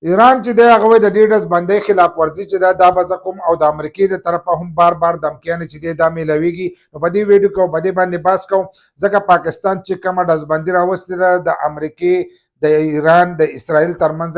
ایران چې دی هغه د دې ډزبندۍ خلاف ورزي چې دا به زه کوم او د امریکې د طرفه هم بار بار دمکیانې چې دی دا میلاویږي. نو په دې ویډیو کې او په دې باندې بحث کوم ځکه پاکستان چې کومه ډزبندي راوستې ده د امریکې د ایران د اسرائیل ترمنځ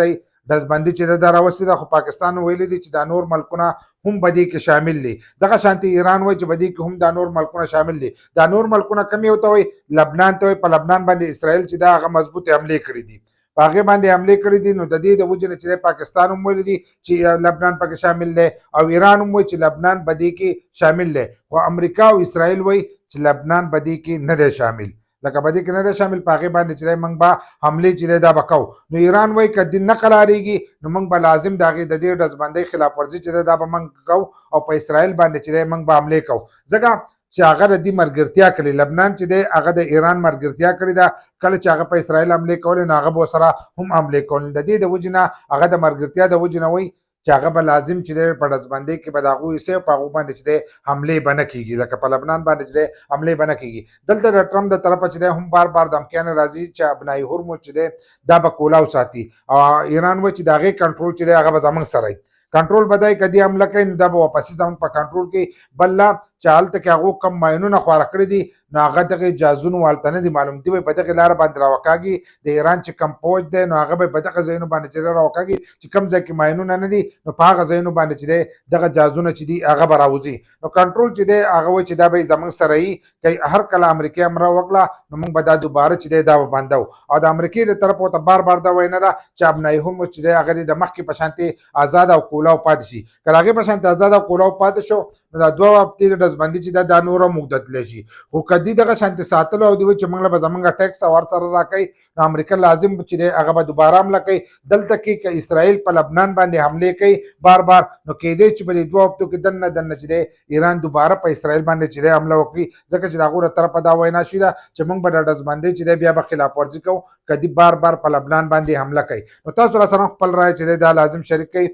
ډزبندي چې ده دا راوستې ده، خو پاکستان ویلي دي چې دا نور ملکونه هم په دې کې شامل دي. دغه شانتي ایران وایي چې په دې کې هم دا نور ملکونه شامل دي. دا نور ملکونه کوم یو ته وایي؟ لبنان ته وایي. په لبنان باندې اسرائیل چې دا هغه مضبوطې حملې کړي دي، په هغې باندې حملې کړي دي. نو د دې د وجې نه چې پاکستان هم ویلي دي چې لبنان پکې شامل دی، او ایران هم وایي چې لبنان په دې کې شامل دی، خو امریکا او اسرائیل وایي چې لبنان په دې کې نه دی شامل. لکه په دې کې نه دی شامل، په هغې باندې چې دی موږ به حملې چې دی دا به کوو. نو ایران وایي که دې نه قرارېږي نو موږ به لازم د هغې د دې ډزبندۍ خلاف ورزي چې دی دا به موږ کوو، او په اسرائیل باندې چې دی موږ به حملې کوو. ځکه چې هغه د دې ملګرتیا کړې، لبنان چې دی هغه د ایران ملګرتیا کړې ده. کله چې هغه په اسرائیل حملې کولې نو هغه به ورسره هم حملې کولې. د دې د وجې نه هغه د ملګرتیا د وجې نه وایي چې هغه به لازم چې دی په ډزبندۍ کې به د هغوی حصې په هغو باندې چې دی حملې به نه کېږي، لکه په لبنان باندې چې دی حملې به نه کېږي. دلته د ټرمپ د طرفه چې دی هم بار بار دمکیانې راځي چې ابنایي هرمز چې دی دا به کولاو ساتي، او ایران وایي چې د هغې کنټرول چې دی هغه به زموږ سره وي. کنټرول به دی که دې حمله کوي نو دا به واپسي زموږ په کنټرول کې. بل لا چې هلته کې هغو کم ماینونه خواره کړي دي نو هغه دغې جازونو هلته نه دي معلوم. دوی به په دغې لاره باندې راوکاږي. د ایران چې کم پوج دی نو هغه به په دغه ځایونو باندې چې دی راوکاږي چې کم ځای کې ماینونه نه دي نو په هغه ځایونو باندې چې دی دغه جازونه چې دي هغه به راوځي. نو کنټرول چې دی هغه وایي چې دا به یې زموږ سره وي. که هر کله امریکې حمله وکړه نو موږ به دا دوباره چې دی دا به بندوو. او د امریکې د طرفه ورته بار بار دا وینا ده چې ابنایي هرمز چې دی هغه دې د مخکې په شانتې آزاد او کولاو پاتې شي. که د هغې په شانتې آزاد او کولاو پاتې شو نو دا دوه هفتې د ډزبندي چې ده دا نوره هم اوږده شي. خو که دې دغه شانتې ساتلو او دوی وایي چې موږ له به زموږ ټیکس او هر سره راکوي نو امریکا لازم چې دی هغه به دوباره حمله کوي. دلته کې که اسرائیل په لبنان باندې حملې کوي بار بار نو کېدی چې په دې دوه هفتو کې دننه دننه چې دی ایران دوباره په اسرائیل باندې چې دی حمله وکړي. ځکه چې د هغو له طرفه دا وینا شوې ده چې موږ به د ډزبندۍ چې دی بیا به خلاف ورزي کوو که دې بار بار په لبنان باندې حمله کوي. نو تاسو راسره خپل رایه چې دی دا لازم شریک کړئ.